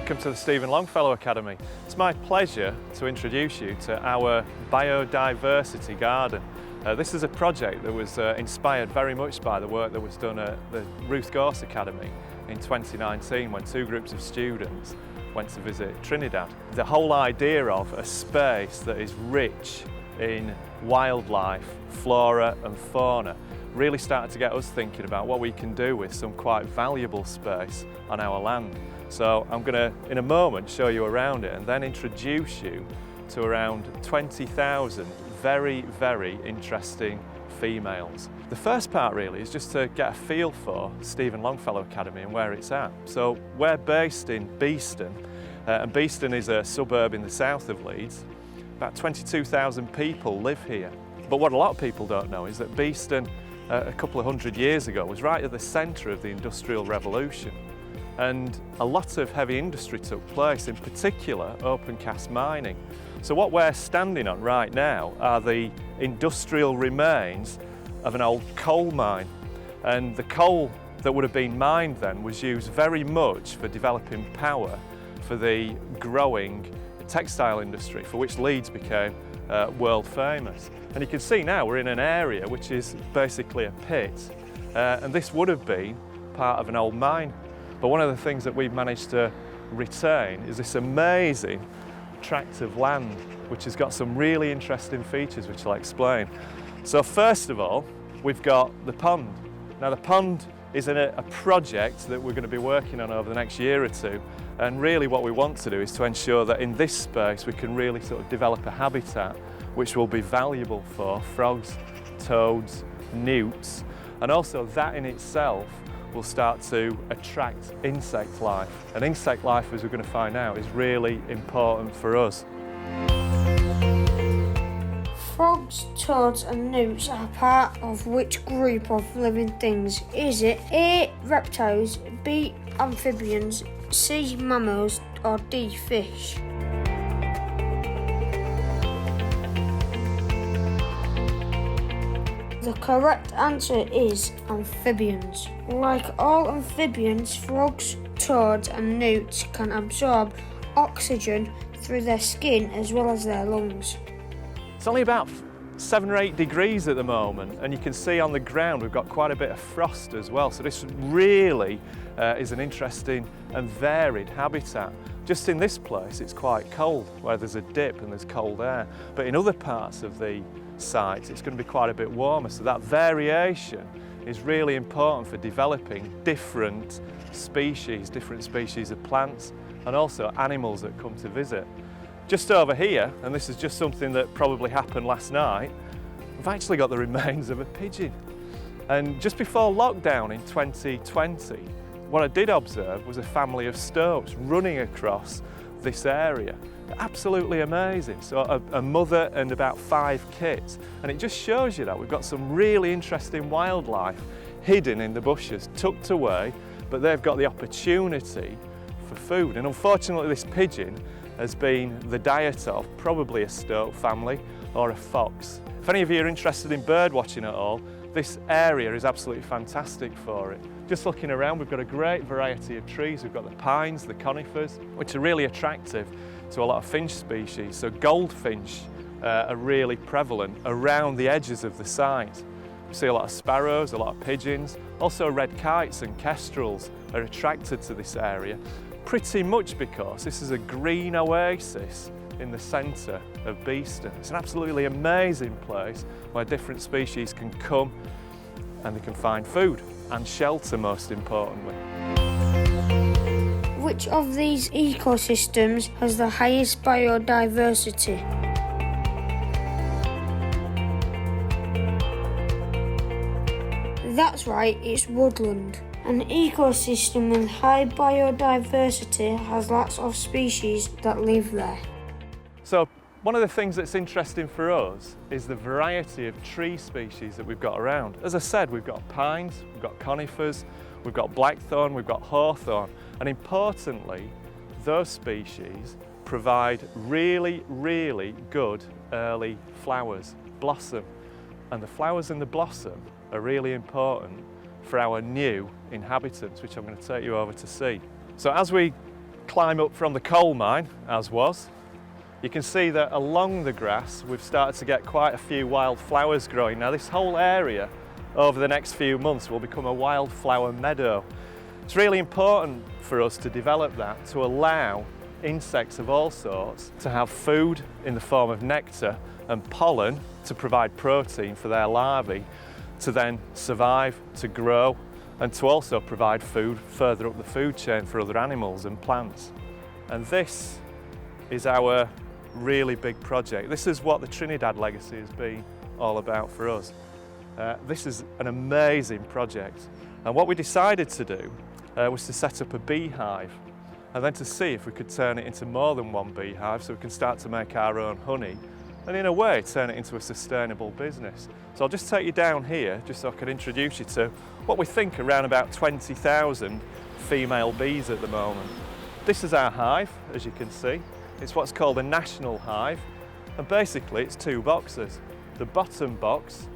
Welcome to the Stephen Longfellow Academy. It's my pleasure to introduce you to our biodiversity garden. This is a project that was inspired very much by the work that was done at the Ruth Gorse Academy in 2019 when two groups of students went to visit Trinidad. The whole idea of a space that is rich in wildlife, flora and fauna really started to get us thinking about what we can do with some quite valuable space on our land. So I'm going to, in a moment, show you around it and then introduce you to around 20,000 very, very interesting females. The first part really is just to get a feel for Stephen Longfellow Academy and where it's at. So we're based in Beeston, and Beeston is a suburb in the south of Leeds. About 22,000 people live here. But what a lot of people don't know is that Beeston, a couple of hundred years ago, was right at the centre of the Industrial Revolution. And a lot of heavy industry took place, in particular open cast mining. So what we're standing on right now are the industrial remains of an old coal mine. And the coal that would have been mined then was used very much for developing power for the growing textile industry, for which Leeds became world famous. And you can see now we're in an area which is basically a pit, and this would have been part of an old mine. But one of the things that we've managed to retain is this amazing tract of land which has got some really interesting features which I'll explain. So first of all, we've got the pond. Now the pond is a project that we're going to be working on over the next year or two, and really what we want to do is to ensure that in this space we can really sort of develop a habitat which will be valuable for frogs, toads, newts, and also that in itself will start to attract insect life. And insect life, as we're going to find out, is really important for us. Frogs, toads and newts are part of which group of living things? Is it A. reptiles, B. amphibians, C. mammals or D. fish? The correct answer is amphibians. Like all amphibians, frogs, toads and newts can absorb oxygen through their skin as well as their lungs. It's only about 7 or 8 degrees at the moment, and you can see on the ground we've got quite a bit of frost as well. So this really is an interesting and varied habitat. Just in this place it's quite cold, where there's a dip and there's cold air. But in other parts of the site it's going to be quite a bit warmer, so that variation is really important for developing different species of plants and also animals that come to visit. Just over here, and this is just something that probably happened last night, we've actually got the remains of a pigeon. And just before lockdown in 2020, what I did observe was a family of stoats running across this area. Absolutely amazing. So a mother and about 5 kids. And it just shows you that we've got some really interesting wildlife hidden in the bushes, tucked away, but they've got the opportunity for food. And unfortunately this pigeon has been the diet of probably a stoat family or a fox. If any of you are interested in bird watching at all, this area is absolutely fantastic for it. Just looking around, we've got a great variety of trees. We've got the pines, the conifers, which are really attractive to a lot of finch species. So goldfinch are really prevalent around the edges of the site. We see a lot of sparrows, a lot of pigeons. Also red kites and kestrels are attracted to this area, pretty much because this is a green oasis in the centre of Beeston. It's an absolutely amazing place where different species can come and they can find food and shelter, most importantly. Which of these ecosystems has the highest biodiversity? That's right, it's woodland. An ecosystem with high biodiversity has lots of species that live there. So one of the things that's interesting for us is the variety of tree species that we've got around. As I said, we've got pines, we've got conifers, we've got blackthorn, we've got hawthorn, and importantly, those species provide really, really good early flowers, blossom. And the flowers and the blossom are really important for our new inhabitants, which I'm going to take you over to see. So as we climb up from the coal mine, as was, you can see that along the grass we've started to get quite a few wild flowers growing. Now this whole area over the next few months will become a wildflower meadow. It's really important for us to develop that, to allow insects of all sorts to have food in the form of nectar and pollen to provide protein for their larvae to then survive, to grow, and to also provide food further up the food chain for other animals and plants. And this is our really big project. This is what the Trinidad legacy has been all about for us. This is an amazing project, and what we decided to do was to set up a beehive and then to see if we could turn it into more than one beehive so we can start to make our own honey and in a way turn it into a sustainable business. So I'll just take you down here just so I can introduce you to what we think around about 20,000 female bees at the moment. This is our hive, as you can see. It's what's called a national hive, and basically it's two boxes. The bottom box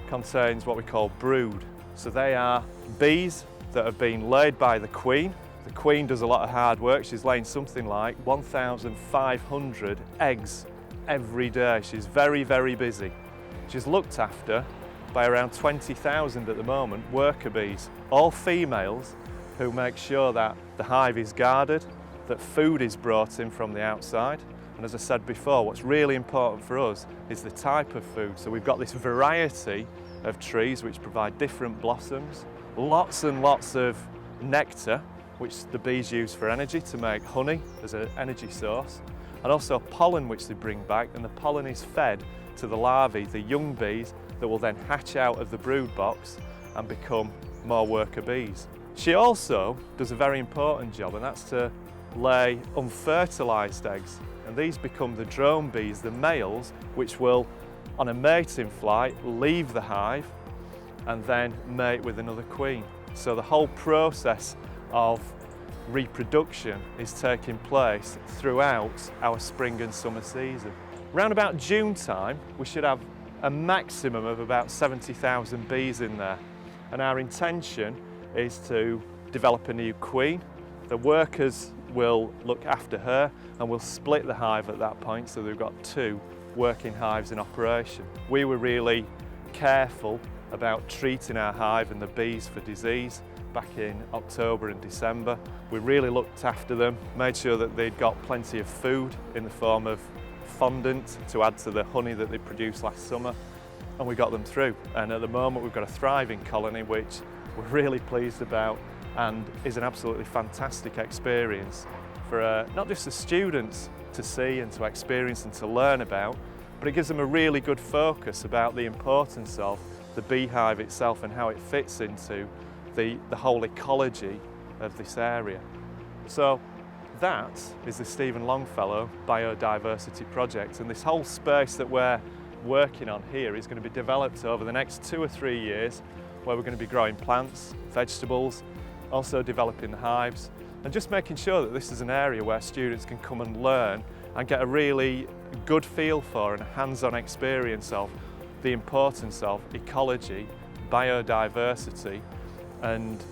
contains what we call brood. So they are bees that have been laid by the queen. The queen does a lot of hard work. She's laying something like 1,500 eggs every day. She's very, very busy. She's looked after by around 20,000 at the moment worker bees, all females, who make sure that the hive is guarded, that food is brought in from the outside. And as I said before, what's really important for us is the type of food. So we've got this variety of trees which provide different blossoms, lots and lots of nectar, which the bees use for energy to make honey as an energy source, and also pollen which they bring back, and the pollen is fed to the larvae, the young bees, that will then hatch out of the brood box and become more worker bees. She also does a very important job, and that's to lay unfertilised eggs, and these become the drone bees, the males, which will, on a mating flight, leave the hive and then mate with another queen. So the whole process of reproduction is taking place throughout our spring and summer season. Around about June time, we should have a maximum of about 70,000 bees in there, and our intention is to develop a new queen. The workers will look after her, and we'll split the hive at that point, so we've got two working hives in operation. We were really careful about treating our hive and the bees for disease back in October and December. We really looked after them, made sure that they'd got plenty of food in the form of fondant to add to the honey that they produced last summer, and we got them through. And at the moment we've got a thriving colony which we're really pleased about, and is an absolutely fantastic experience for not just the students to see and to experience and to learn about, but it gives them a really good focus about the importance of the beehive itself and how it fits into the whole ecology of this area. So that is the Stephen Longfellow Biodiversity Project, and this whole space that we're working on here is going to be developed over the next 2 or 3 years, where we're going to be growing plants, vegetables, also developing the hives, and just making sure that this is an area where students can come and learn and get a really good feel for and a hands-on experience of the importance of ecology, biodiversity, and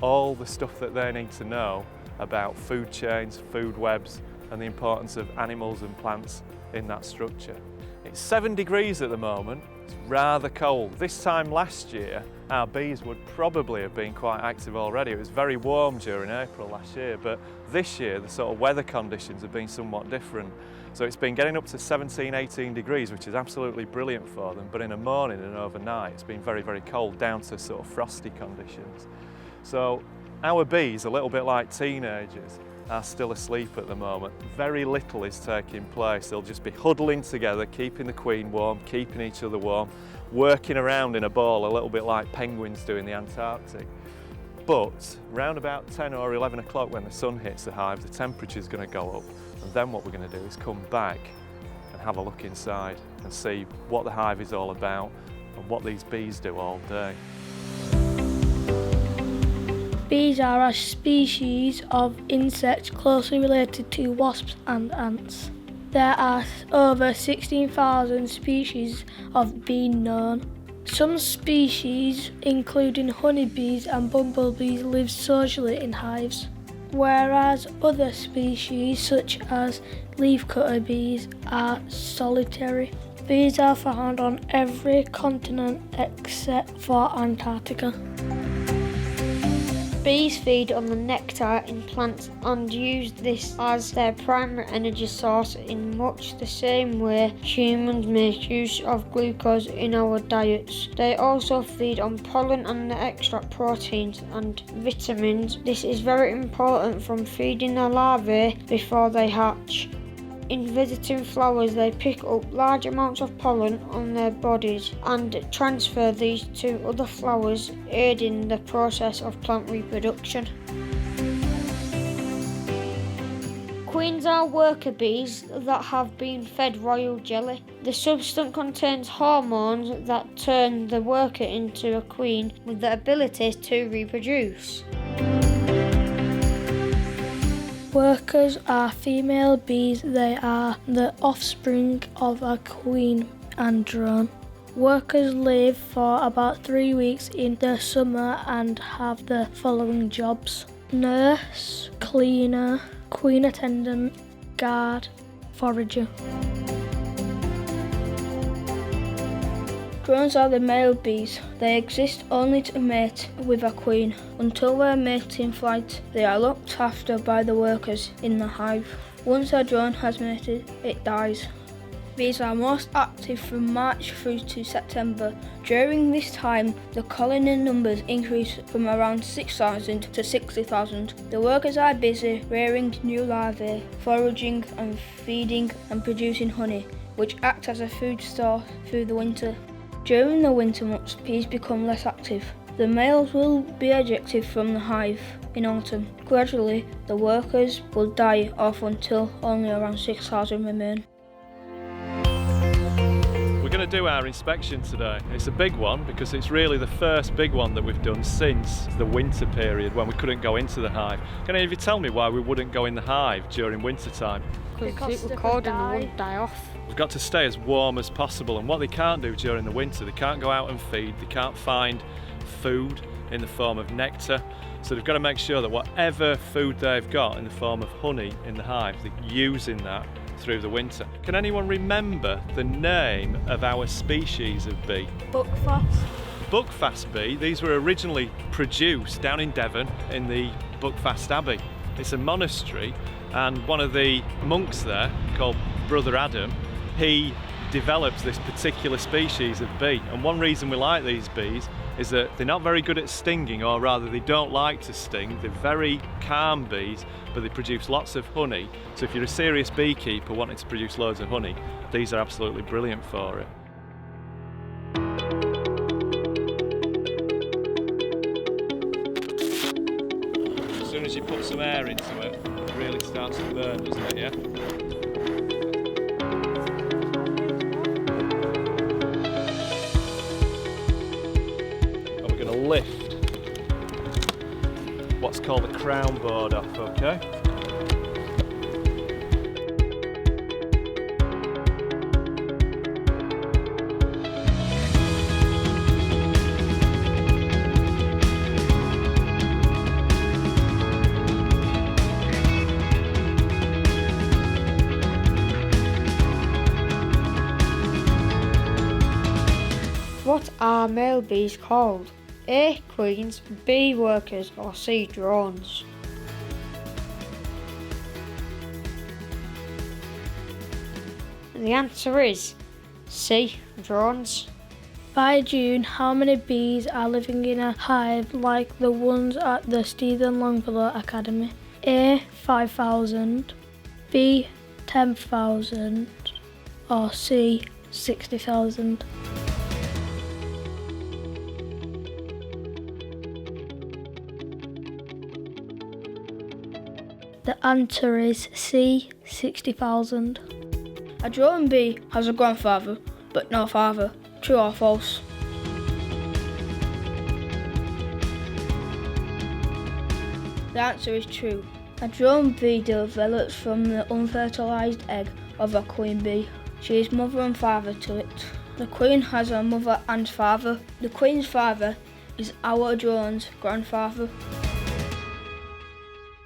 all the stuff that they need to know about food chains, food webs, and the importance of animals and plants in that structure. It's 7 degrees at the moment. It's rather cold. This time last year, our bees would probably have been quite active already. It was very warm during April last year, but this year the sort of weather conditions have been somewhat different. So it's been getting up to 17, 18 degrees, which is absolutely brilliant for them, but in the morning and overnight it's been very, very cold, down to sort of frosty conditions. So our bees, a little bit like teenagers, are still asleep at the moment. Very little is taking place. They'll just be huddling together, keeping the queen warm, keeping each other warm, working around in a ball a little bit like penguins do in the Antarctic. But round about 10 or 11 o'clock when the sun hits the hive, the temperature's going to go up, and then what we're going to do is come back and have a look inside and see what the hive is all about and what these bees do all day. Bees are a species of insect closely related to wasps and ants. There are over 16,000 species of bee known. Some species, including honeybees and bumblebees, live socially in hives. whereas other species such as leafcutter bees are solitary. Bees are found on every continent except for Antarctica. Bees feed on the nectar in plants and use this as their primary energy source in much the same way humans make use of glucose in our diets. They also feed on pollen and extract proteins and vitamins. This is very important from feeding the larvae before they hatch. In visiting flowers, they pick up large amounts of pollen on their bodies and transfer these to other flowers, aiding the process of plant reproduction. Queens are worker bees that have been fed royal jelly. The substance contains hormones that turn the worker into a queen with the ability to reproduce. Workers are female bees. They are the offspring of a queen and drone. Workers live for about 3 weeks in the summer and have the following jobs: nurse, cleaner, queen attendant, guard, forager. Drones are the male bees. They exist only to mate with a queen. Until their mating flight, they are looked after by the workers in the hive. Once a drone has mated, it dies. Bees are most active from March through to September. During this time, the colony numbers increase from around 6,000 to 60,000. The workers are busy rearing new larvae, foraging and feeding and producing honey, which acts as a food store through the winter. During the winter months, bees become less active. The males will be ejected from the hive in autumn. Gradually, the workers will die off until only around 6,000 remain. We're going to do our inspection today. It's a big one because it's really the first big one that we've done since the winter period when we couldn't go into the hive. Can any of you tell me why we wouldn't go in the hive during winter time? Because it would cold and they wouldn't die off. We've got to stay as warm as possible, and what they can't do during the winter, they can't go out and feed, they can't find food in the form of nectar, so they've got to make sure that whatever food they've got in the form of honey in the hive, they're using that through the winter. Can anyone remember the name of our species of bee? Buckfast. Buckfast bee. These were originally produced down in Devon in the Buckfast Abbey. It's a monastery, and one of the monks there, called Brother Adam, he develops this particular species of bee. And one reason we like these bees is that they're not very good at stinging, or rather they don't like to sting. They're very calm bees, but they produce lots of honey. So if you're a serious beekeeper wanting to produce loads of honey, these are absolutely brilliant for it. As soon as you put some air into it, it really starts to burn, doesn't it, yeah? Lift what's called the crown board off, okay? What are male bees called? A. Queens, B. Workers, or C. Drones? And the answer is C. Drones. By June, how many bees are living in a hive like the ones at the Stephen Longfellow Academy? A. 5,000, B. 10,000, or C. 60,000? The answer is C. 60,000. A drone bee has a grandfather, but no father. True or false? The answer is true. A drone bee develops from the unfertilized egg of a queen bee. She is mother and father to it. The queen has a mother and father. The queen's father is our drone's grandfather.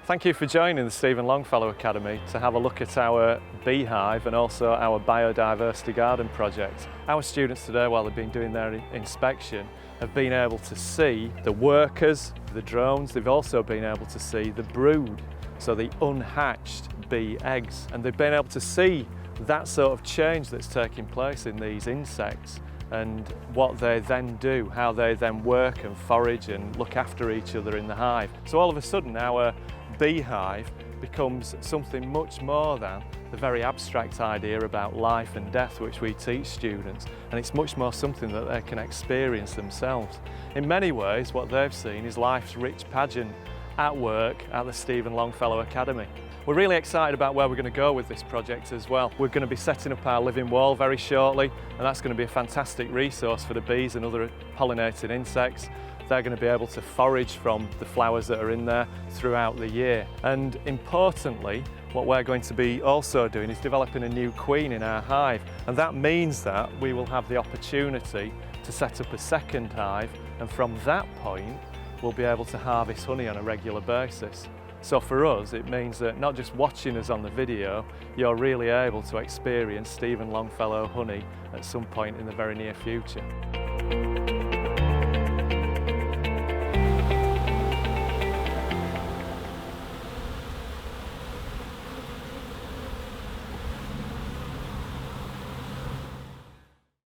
Thank you for joining the Stephen Longfellow Academy to have a look at our beehive and also our biodiversity garden project. Our students today, while they've been doing their inspection, have been able to see the workers, the drones. They've also been able to see the brood, so the unhatched bee eggs. And they've been able to see that sort of change that's taking place in these insects and what they then do, how they then work and forage and look after each other in the hive. So all of a sudden our beehive becomes something much more than the very abstract idea about life and death which we teach students, and it's much more something that they can experience themselves. In many ways what they've seen is life's rich pageant at work at the Stephen Longfellow Academy. We're really excited about where we're going to go with this project as well. We're going to be setting up our living wall very shortly, and that's going to be a fantastic resource for the bees and other pollinating insects. They're going to be able to forage from the flowers that are in there throughout the year. And importantly, what we're going to be also doing is developing a new queen in our hive. And that means that we will have the opportunity to set up a second hive, and from that point, we'll be able to harvest honey on a regular basis. So for us, it means that not just watching us on the video, you're really able to experience Stephen Longfellow honey at some point in the very near future.